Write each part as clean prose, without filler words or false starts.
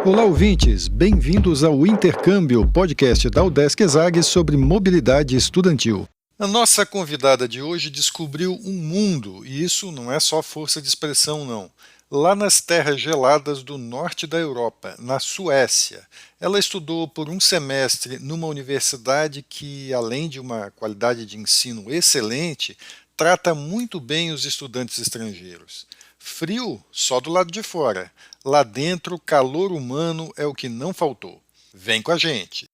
Olá, ouvintes! Bem-vindos ao Intercâmbio, podcast da UDESC ESAG sobre mobilidade estudantil. A nossa convidada de hoje descobriu um mundo, e isso não é só força de expressão, não. Lá nas terras geladas do norte da Europa, na Suécia. Ela estudou por um semestre numa universidade que, além de uma qualidade de ensino excelente, trata muito bem os estudantes estrangeiros. Frio só do lado de fora. Lá dentro, calor humano é o que não faltou. Vem com a gente!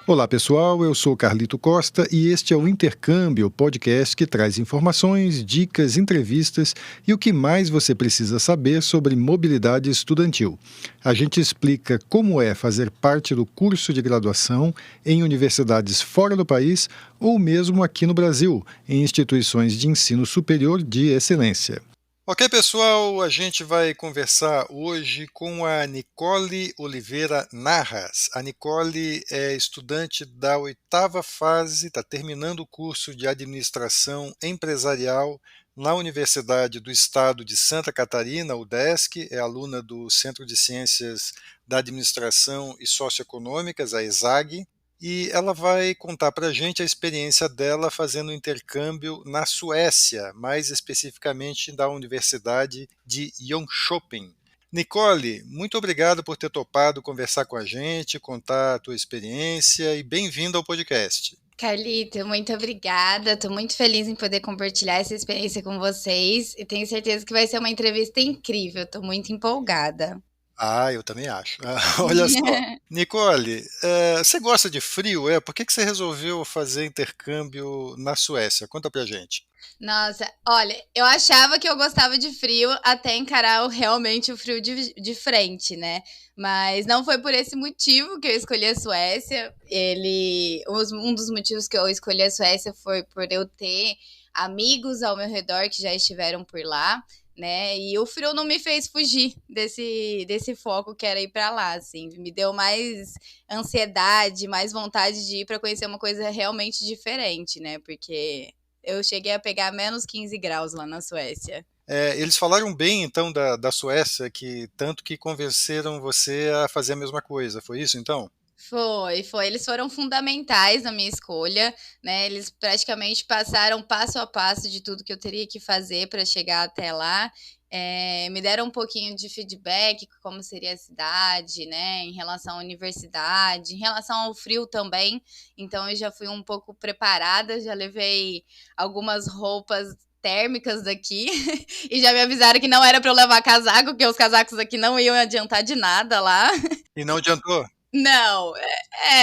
Olá pessoal, eu sou Carlito Costa e este é o Intercâmbio, podcast que traz informações, dicas, entrevistas e o que mais você precisa saber sobre mobilidade estudantil. A gente explica como é fazer parte do curso de graduação em universidades fora do país ou mesmo aqui no Brasil, em instituições de ensino superior de excelência. Ok, pessoal, a gente vai conversar hoje com a Nicole Oliveira Narras. A Nicole é estudante da 8ª fase, está terminando o curso de Administração Empresarial na Universidade do Estado de Santa Catarina, UDESC, é aluna do Centro de Ciências da Administração e Socioeconômicas, a ESAG, e ela vai contar para a gente a experiência dela fazendo intercâmbio na Suécia, mais especificamente da Universidade de Jönköping. Nicole, muito obrigado por ter topado conversar com a gente, contar a tua experiência e bem-vindo ao podcast. Carlito, muito obrigada. Estou muito feliz em poder compartilhar essa experiência com vocês e tenho certeza que vai ser uma entrevista incrível. Estou muito empolgada. Eu também acho. Olha só. Nicole, você gosta de frio? Por que você resolveu fazer intercâmbio na Suécia? Conta pra gente. Nossa, olha, eu achava que eu gostava de frio até encarar realmente o frio de frente, né? Mas não foi por esse motivo que eu escolhi a Suécia. Um dos motivos que eu escolhi a Suécia foi por eu ter amigos ao meu redor que já estiveram por lá, né? E o frio não me fez fugir desse foco que era ir para lá, assim. Me deu mais ansiedade, mais vontade de ir para conhecer uma coisa realmente diferente, né? Porque eu cheguei a pegar menos 15 graus lá na Suécia. Eles falaram bem, então, da Suécia, que tanto que convenceram você a fazer a mesma coisa. Foi isso, então? Foi. Eles foram fundamentais na minha escolha, né? Eles praticamente passaram passo a passo de tudo que eu teria que fazer para chegar até lá. Me deram um pouquinho de feedback, como seria a cidade, né? Em relação à universidade, em relação ao frio também. Então eu já fui um pouco preparada, já levei algumas roupas térmicas daqui e já me avisaram que não era para eu levar casaco, porque os casacos aqui não iam adiantar de nada lá. E não adiantou? Não,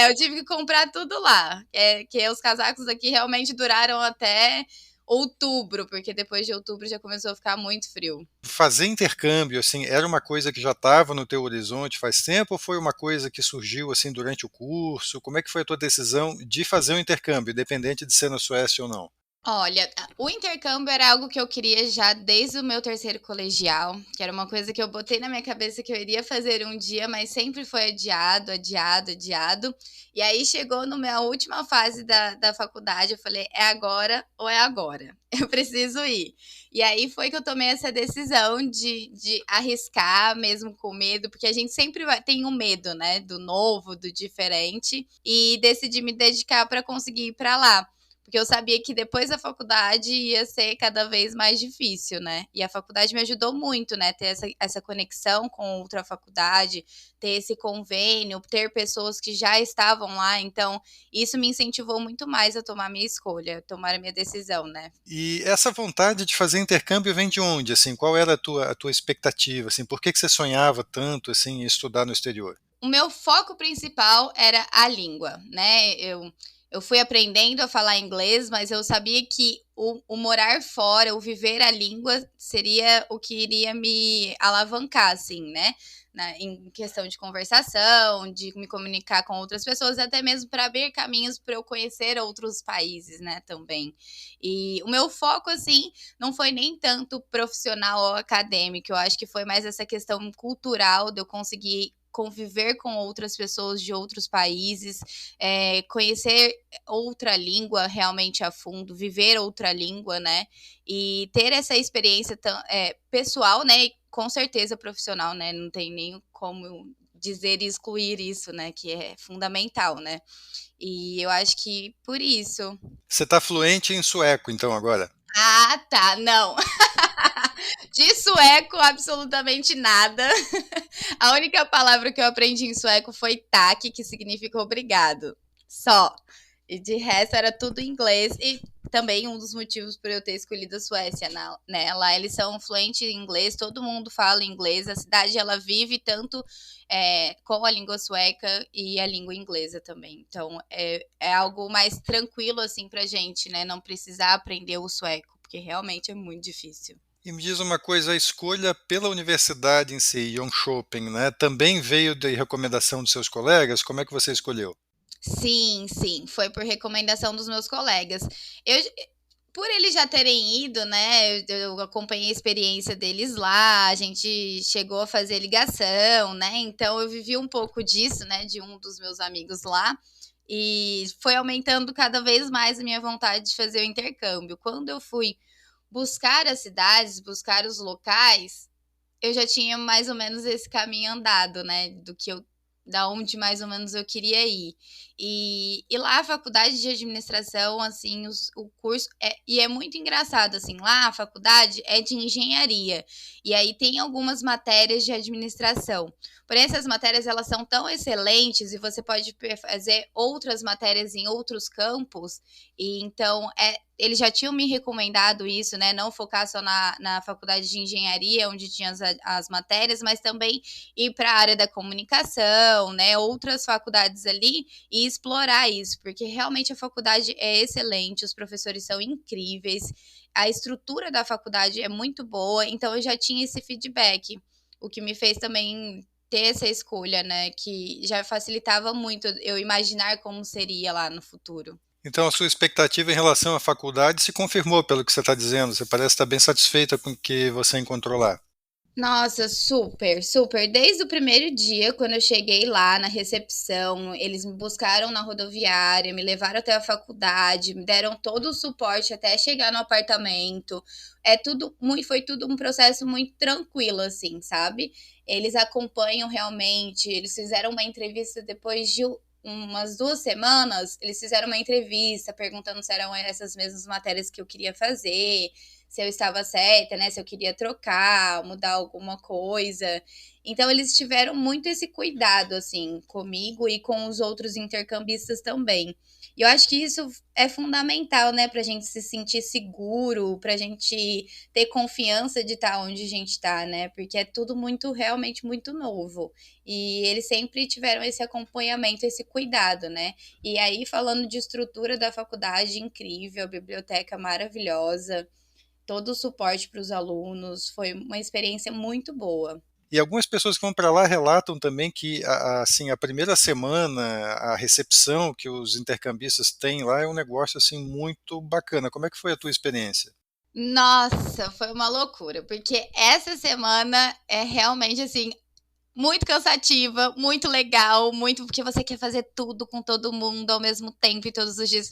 eu tive que comprar tudo lá. Que os casacos aqui realmente duraram até outubro, porque depois de outubro já começou a ficar muito frio. Fazer intercâmbio, assim, era uma coisa que já estava no teu horizonte faz tempo ou foi uma coisa que surgiu, assim, durante o curso? Como é que foi a tua decisão de fazer um intercâmbio, independente de ser na Suécia ou não? Olha, o intercâmbio era algo que eu queria já desde o meu terceiro colegial, que era uma coisa que eu botei na minha cabeça que eu iria fazer um dia, mas sempre foi adiado, adiado, adiado. E aí chegou na minha última fase da faculdade, eu falei, é agora ou é agora? Eu preciso ir. E aí foi que eu tomei essa decisão de arriscar, mesmo com medo, porque a gente sempre tem um medo, né, do novo, do diferente, e decidi me dedicar para conseguir ir para lá. Porque eu sabia que depois da faculdade ia ser cada vez mais difícil, né? E a faculdade me ajudou muito, né? Ter essa conexão com outra faculdade, ter esse convênio, ter pessoas que já estavam lá. Então, isso me incentivou muito mais a tomar a minha escolha, tomar a minha decisão, né? E essa vontade de fazer intercâmbio vem de onde, assim? Qual era a tua expectativa, assim? Por que você sonhava tanto, assim, em estudar no exterior? O meu foco principal era a língua, né? Eu fui aprendendo a falar inglês, mas eu sabia que o morar fora, o viver a língua, seria o que iria me alavancar, assim, né? Em questão de conversação, de me comunicar com outras pessoas, até mesmo para abrir caminhos para eu conhecer outros países, né, também. E o meu foco, assim, não foi nem tanto profissional ou acadêmico, eu acho que foi mais essa questão cultural de eu conseguir conviver com outras pessoas de outros países, conhecer outra língua realmente a fundo, viver outra língua, né? E ter essa experiência pessoal, né? E com certeza profissional, né? Não tem nem como dizer e excluir isso, né? Que é fundamental, né? E eu acho que por isso. Você está fluente em sueco, então, agora? Ah, tá, não. De sueco, absolutamente nada. A única palavra que eu aprendi em sueco foi tack, que significa obrigado. Só. E de resto era tudo em inglês. E também um dos motivos por eu ter escolhido a Suécia, né? Lá eles são fluentes em inglês, todo mundo fala inglês. A cidade, ela vive tanto com a língua sueca e a língua inglesa também. Então, é algo mais tranquilo, assim, pra gente, né? Não precisar aprender o sueco, porque realmente é muito difícil. E me diz uma coisa, a escolha pela universidade em si, Jönköping, né, também veio de recomendação dos seus colegas? Como é que você escolheu? Sim, sim, foi por recomendação dos meus colegas. Eu, por eles já terem ido, né, eu acompanhei a experiência deles lá, a gente chegou a fazer ligação, né, então eu vivi um pouco disso, né, de um dos meus amigos lá, e foi aumentando cada vez mais a minha vontade de fazer o intercâmbio. Quando eu fui buscar as cidades, buscar os locais, eu já tinha mais ou menos esse caminho andado, né, da onde mais ou menos eu queria ir. E lá a faculdade de administração, assim, o curso e é muito engraçado, assim, lá a faculdade é de engenharia e aí tem algumas matérias de administração. Porém, essas matérias elas são tão excelentes e você pode fazer outras matérias em outros campos. E então eles já tinham me recomendado isso, né? Não focar só na faculdade de engenharia, onde tinha as matérias, mas também ir para a área da comunicação, né? Outras faculdades ali e explorar isso, porque realmente a faculdade é excelente, os professores são incríveis, a estrutura da faculdade é muito boa, então eu já tinha esse feedback, o que me fez também ter essa escolha, né? Que já facilitava muito eu imaginar como seria lá no futuro. Então, a sua expectativa em relação à faculdade se confirmou pelo que você está dizendo. Você parece estar bem satisfeita com o que você encontrou lá. Nossa, super, super. Desde o primeiro dia, quando eu cheguei lá na recepção, eles me buscaram na rodoviária, me levaram até a faculdade, me deram todo o suporte até chegar no apartamento. Foi tudo um processo muito tranquilo, assim, sabe? Eles acompanham realmente, eles fizeram uma entrevista depois de umas 2 semanas, eles fizeram uma entrevista perguntando se eram essas mesmas matérias que eu queria fazer, se eu estava certa, né? Se eu queria trocar, mudar alguma coisa. Então, eles tiveram muito esse cuidado, assim, comigo e com os outros intercambistas também. E eu acho que isso é fundamental, né, pra gente se sentir seguro, pra gente ter confiança de estar onde a gente tá, né? Porque é tudo muito, realmente muito novo. E eles sempre tiveram esse acompanhamento, esse cuidado, né? E aí, falando de estrutura da faculdade, incrível, biblioteca maravilhosa, todo o suporte para os alunos, foi uma experiência muito boa. E algumas pessoas que vão para lá relatam também que assim, a primeira semana, a recepção que os intercambistas têm lá é um negócio assim muito bacana. Como é que foi a tua experiência? Nossa, foi uma loucura, porque essa semana é realmente assim muito cansativa, muito legal, muito porque você quer fazer tudo com todo mundo ao mesmo tempo e todos os dias.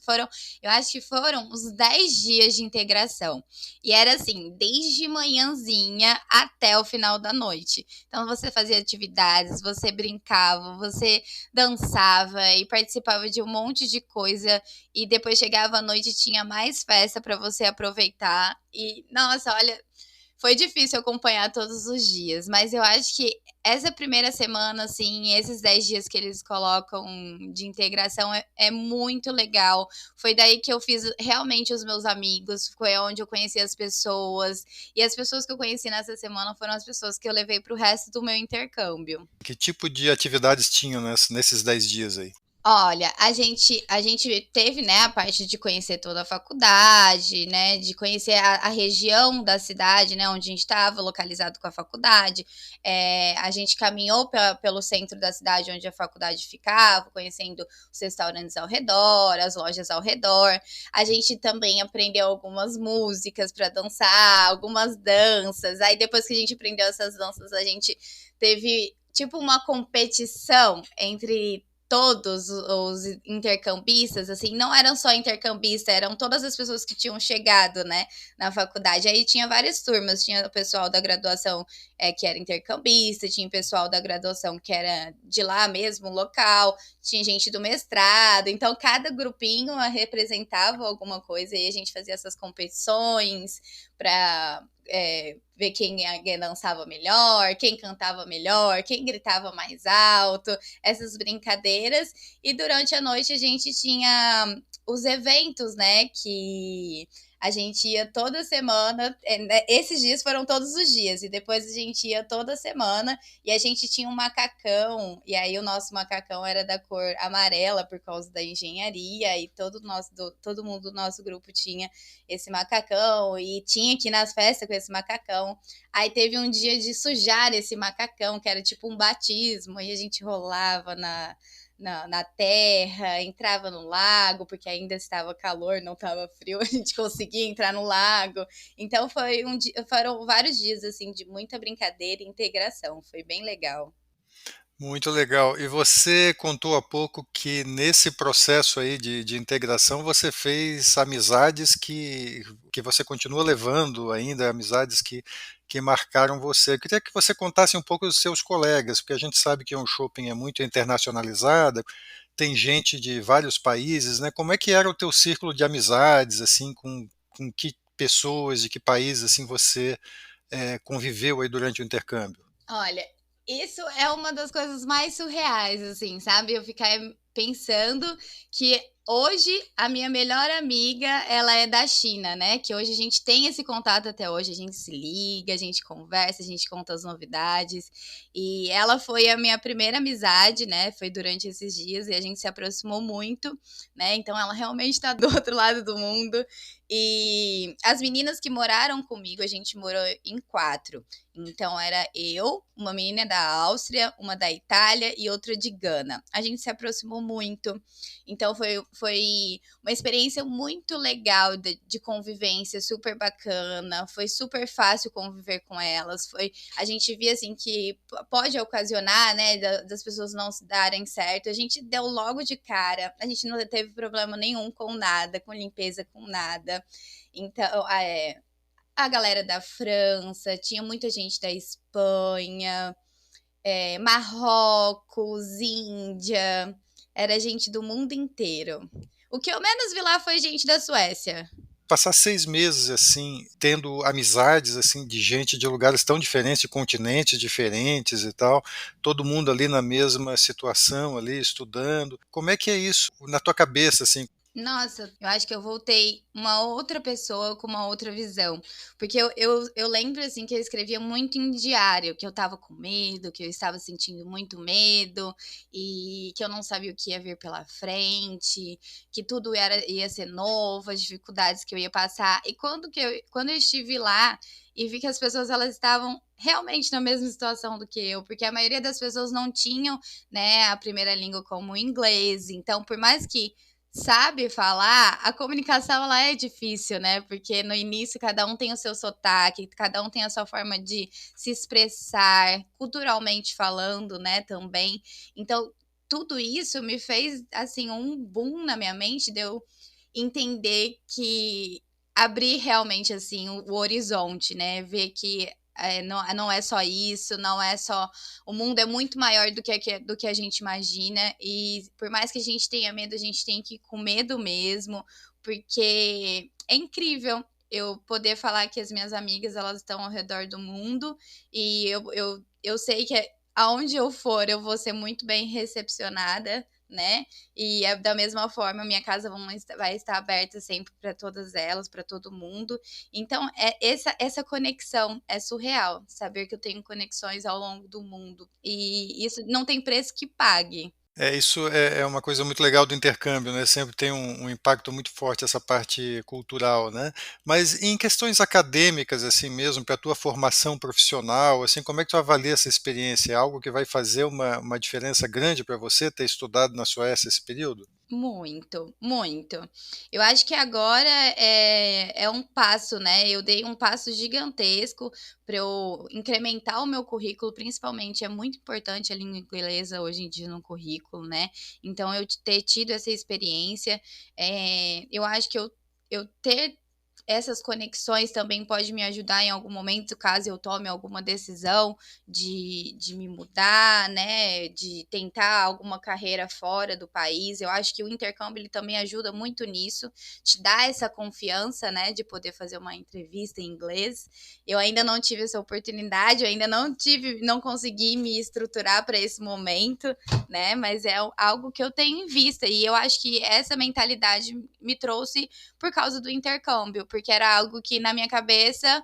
Eu acho que foram uns 10 dias de integração. E era assim, desde manhãzinha até o final da noite. Então você fazia atividades, você brincava, você dançava e participava de um monte de coisa. E depois chegava a noite e tinha mais festa para você aproveitar. E, nossa, olha, foi difícil acompanhar todos os dias, mas eu acho que essa primeira semana, assim, esses 10 dias que eles colocam de integração é muito legal. Foi daí que eu fiz realmente os meus amigos, foi onde eu conheci as pessoas. E as pessoas que eu conheci nessa semana foram as pessoas que eu levei para o resto do meu intercâmbio. Que tipo de atividades tinham nesses 10 dias aí? Olha, a gente teve, né, a parte de conhecer toda a faculdade, né, de conhecer a região da cidade, né, onde a gente estava localizado com a faculdade. A gente caminhou pelo centro da cidade onde a faculdade ficava, conhecendo os restaurantes ao redor, as lojas ao redor. A gente também aprendeu algumas músicas para dançar, algumas danças. Aí depois que a gente aprendeu essas danças, a gente teve tipo uma competição entre todos os intercambistas, assim, não eram só intercambistas, eram todas as pessoas que tinham chegado, né, na faculdade. Aí tinha várias turmas, tinha o pessoal da graduação que era intercambista, tinha o pessoal da graduação que era de lá mesmo, local, tinha gente do mestrado, então cada grupinho representava alguma coisa e a gente fazia essas competições para ver quem dançava melhor, quem cantava melhor, quem gritava mais alto, essas brincadeiras. E durante a noite a gente tinha os eventos, né? Que a gente ia toda semana. Esses dias foram todos os dias, e depois a gente ia toda semana e a gente tinha um macacão, e aí o nosso macacão era da cor amarela por causa da engenharia, e todo mundo do nosso grupo tinha esse macacão, e tinha que ir nas festas com esse macacão. Aí teve um dia de sujar esse macacão, que era tipo um batismo, e a gente rolava na terra, entrava no lago, porque ainda estava calor, não estava frio, a gente conseguia entrar no lago. Então foram vários dias assim de muita brincadeira e integração, foi bem legal. Muito legal. E você contou há pouco que nesse processo aí de integração você fez amizades que você continua levando ainda, amizades que marcaram você. Eu queria que você contasse um pouco dos seus colegas, porque a gente sabe que um shopping é muito internacionalizado, tem gente de vários países, né? Como é que era o teu círculo de amizades, assim, com que pessoas de que países assim você conviveu aí durante o intercâmbio? Olha, isso é uma das coisas mais surreais, assim, sabe? Eu ficar pensando que hoje a minha melhor amiga, ela é da China, né? Que hoje a gente tem esse contato até hoje, a gente se liga, a gente conversa, a gente conta as novidades. E ela foi a minha primeira amizade, né? Foi durante esses dias e a gente se aproximou muito, né? Então ela realmente está do outro lado do mundo. E as meninas que moraram comigo, a gente morou em quatro. Então era eu, uma menina da Áustria, uma da Itália e outra de Gana. A gente se aproximou muito. Então foi uma experiência muito legal de convivência, super bacana. Foi super fácil conviver com elas. A gente via assim que pode ocasionar, né, das pessoas não se darem certo. A gente deu logo de cara. A gente não teve problema nenhum com nada, com limpeza, com nada. Então, a galera da França, tinha muita gente da Espanha, Marrocos, Índia, era gente do mundo inteiro. O que eu menos vi lá foi gente da Suécia. Passar 6 meses, assim, tendo amizades, assim, de gente de lugares tão diferentes, de continentes diferentes e tal, todo mundo ali na mesma situação, ali, estudando. Como é que é isso na tua cabeça, assim? Nossa, eu acho que eu voltei uma outra pessoa com uma outra visão. Porque eu lembro, assim, que eu escrevia muito em diário, que eu tava com medo, que eu estava sentindo muito medo, e que eu não sabia o que ia vir pela frente, que tudo ia ser novo, as dificuldades que eu ia passar. E quando eu estive lá e vi que as pessoas elas estavam realmente na mesma situação do que eu, porque a maioria das pessoas não tinham, né, a primeira língua como o inglês. Então, por mais que sabe falar, a comunicação ela é difícil, né? Porque no início cada um tem o seu sotaque, cada um tem a sua forma de se expressar, culturalmente falando, né, também. Então, tudo isso me fez assim um boom na minha mente de eu entender que abrir realmente assim o horizonte, né? Ver que não é só isso, não é só. O mundo é muito maior do que a gente imagina, e por mais que a gente tenha medo, a gente tem que ir com medo mesmo, porque é incrível eu poder falar que as minhas amigas elas estão ao redor do mundo, e eu sei que aonde eu for eu vou ser muito bem recepcionada, né? E da mesma forma, minha casa vai estar aberta sempre para todas elas, para todo mundo. Então, essa conexão é surreal, saber que eu tenho conexões ao longo do mundo. E isso não tem preço que pague. Isso é uma coisa muito legal do intercâmbio, né? Sempre tem um impacto muito forte essa parte cultural, né? Mas em questões acadêmicas, assim mesmo, para a tua formação profissional, assim, como é que tu avalia essa experiência? É algo que vai fazer uma diferença grande para você ter estudado na Suécia esse período? Muito, muito. Eu acho que agora é um passo, né, eu dei um passo gigantesco para eu incrementar o meu currículo, principalmente é muito importante a língua inglesa hoje em dia no currículo, né, então eu ter tido essa experiência, eu acho que eu ter essas conexões também pode me ajudar em algum momento, caso eu tome alguma decisão de me mudar, né, de tentar alguma carreira fora do país. Eu acho que o intercâmbio ele também ajuda muito nisso, te dá essa confiança, né, de poder fazer uma entrevista em inglês. Eu ainda não tive essa oportunidade, eu ainda não consegui me estruturar para esse momento, né, mas é algo que eu tenho em vista e eu acho que essa mentalidade me trouxe por causa do intercâmbio, porque era algo que na minha cabeça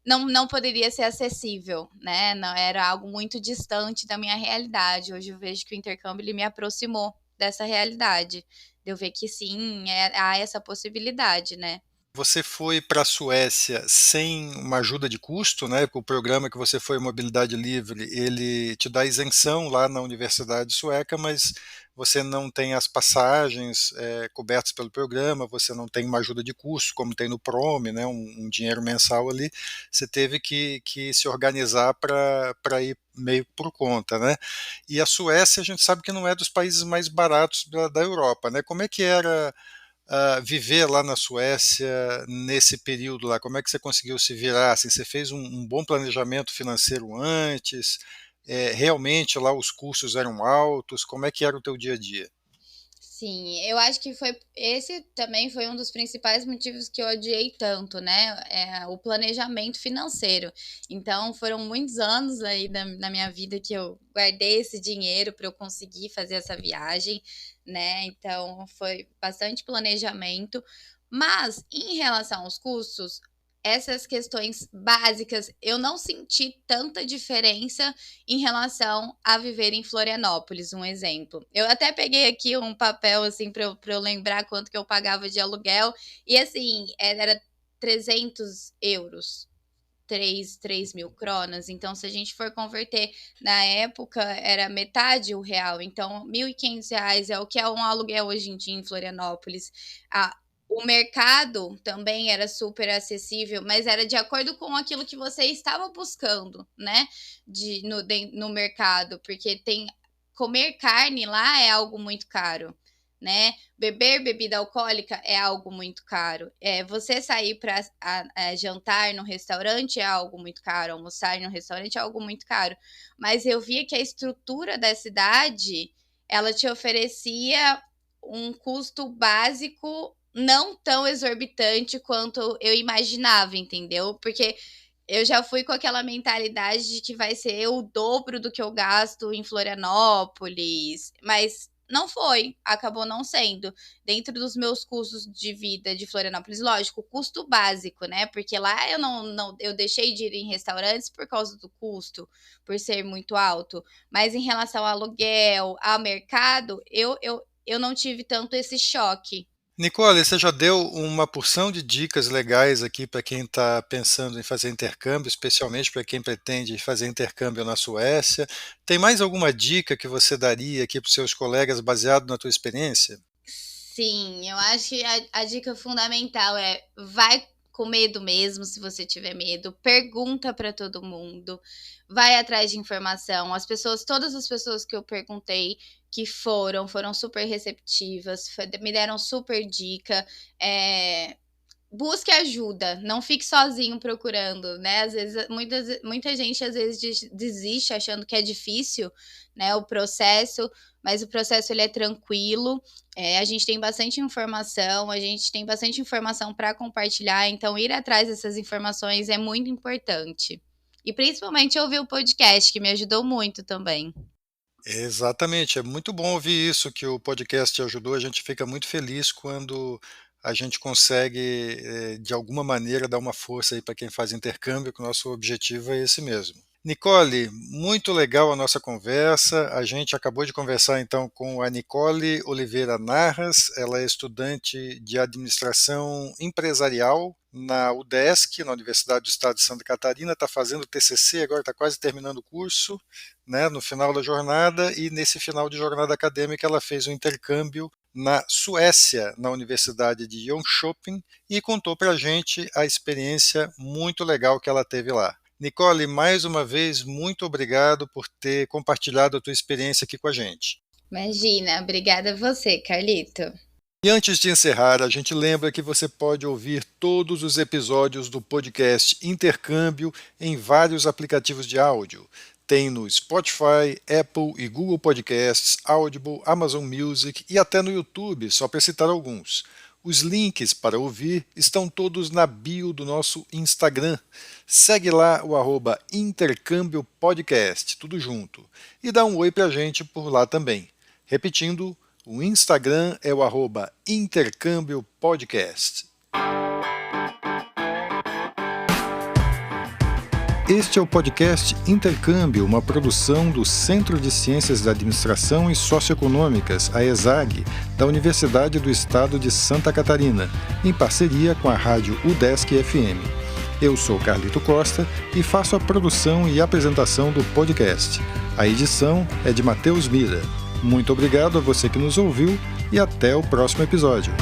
não poderia ser acessível, né? Não era algo muito distante da minha realidade. Hoje eu vejo que o intercâmbio ele me aproximou dessa realidade. De eu ver que sim, há essa possibilidade, né? Você foi para a Suécia sem uma ajuda de custo, né? O programa que você foi, Mobilidade Livre, ele te dá isenção lá na Universidade Sueca, mas você não tem as passagens cobertas pelo programa, você não tem uma ajuda de custo, como tem no Prome, né? Um dinheiro mensal ali. Você teve que se organizar para ir meio por conta, né? E a Suécia, a gente sabe que não é dos países mais baratos da Europa, né? Como é que era viver lá na Suécia nesse período lá? Como é que você conseguiu se virar? Assim, você fez um bom planejamento financeiro antes? Realmente lá os custos eram altos? Como é que era o teu dia a dia? Sim, eu acho que foi esse também foi um dos principais motivos que eu odiei tanto, né, o planejamento financeiro. Então foram muitos anos aí da minha vida que eu guardei esse dinheiro para eu conseguir fazer essa viagem, né, então foi bastante planejamento. Mas em relação aos custos, essas questões básicas, eu não senti tanta diferença em relação a viver em Florianópolis, um exemplo. Eu até peguei aqui um papel, assim, para eu lembrar quanto que eu pagava de aluguel, e assim, era 300 euros. 3.000 kronas, então se a gente for converter, na época era metade o real, então R$ 1.500 é o que é um aluguel hoje em dia em Florianópolis. A, o mercado também era super acessível, mas era de acordo com aquilo que você estava buscando, né? No mercado, porque tem comer carne lá é algo muito caro, né? Beber bebida alcoólica é algo muito caro. Você sair para jantar no restaurante é algo muito caro, almoçar no restaurante é algo muito caro. Mas eu via que a estrutura da cidade ela te oferecia um custo básico não tão exorbitante quanto eu imaginava, entendeu? Porque eu já fui com aquela mentalidade de que vai ser o dobro do que eu gasto em Florianópolis, mas não foi, acabou não sendo. Dentro dos meus custos de vida de Florianópolis, lógico, custo básico, né? Porque lá eu deixei de ir em restaurantes por causa do custo, por ser muito alto. Mas em relação ao aluguel, ao mercado, eu não tive tanto esse choque. Nicole, você já deu uma porção de dicas legais aqui para quem está pensando em fazer intercâmbio, especialmente para quem pretende fazer intercâmbio na Suécia. Tem mais alguma dica que você daria aqui para os seus colegas baseado na tua experiência? Sim, eu acho que a dica fundamental é vai com medo mesmo, se você tiver medo, pergunta para todo mundo, vai atrás de informação. Todas as pessoas que eu perguntei que foram super receptivas, me deram super dica. É, busque ajuda, não fique sozinho procurando, né? Às vezes, muita gente às vezes desiste achando que é difícil, né? O processo, mas o processo ele é tranquilo. A gente tem bastante informação, a gente tem bastante informação para compartilhar, então ir atrás dessas informações é muito importante. E principalmente ouvir o podcast, que me ajudou muito também. Exatamente, é muito bom ouvir isso, que o podcast te ajudou. A gente fica muito feliz quando a gente consegue, de alguma maneira, dar uma força aí para quem faz intercâmbio, que o nosso objetivo é esse mesmo. Nicole, muito legal a nossa conversa. A gente acabou de conversar então com a Nicole Oliveira Narras. Ela é estudante de administração empresarial na UDESC, na Universidade do Estado de Santa Catarina, está fazendo TCC, agora está quase terminando o curso, né, no final da jornada, e nesse final de jornada acadêmica ela fez um intercâmbio na Suécia, na Universidade de Jönköping, e contou para a gente a experiência muito legal que ela teve lá. Nicole, mais uma vez, muito obrigado por ter compartilhado a tua experiência aqui com a gente. Imagina, obrigada a você, Carlito. E antes de encerrar, a gente lembra que você pode ouvir todos os episódios do podcast Intercâmbio em vários aplicativos de áudio. Tem no Spotify, Apple e Google Podcasts, Audible, Amazon Music e até no YouTube, só para citar alguns. Os links para ouvir estão todos na bio do nosso Instagram. Segue lá o @Intercâmbio Podcast, tudo junto. E dá um oi pra gente por lá também. Repetindo, o Instagram é o @Intercâmbio Podcast. Este é o podcast Intercâmbio, uma produção do Centro de Ciências da Administração e Socioeconômicas, a ESAG, da Universidade do Estado de Santa Catarina, em parceria com a rádio UDESC FM. Eu sou Carlito Costa e faço a produção e apresentação do podcast. A edição é de Matheus Mira. Muito obrigado a você que nos ouviu e até o próximo episódio.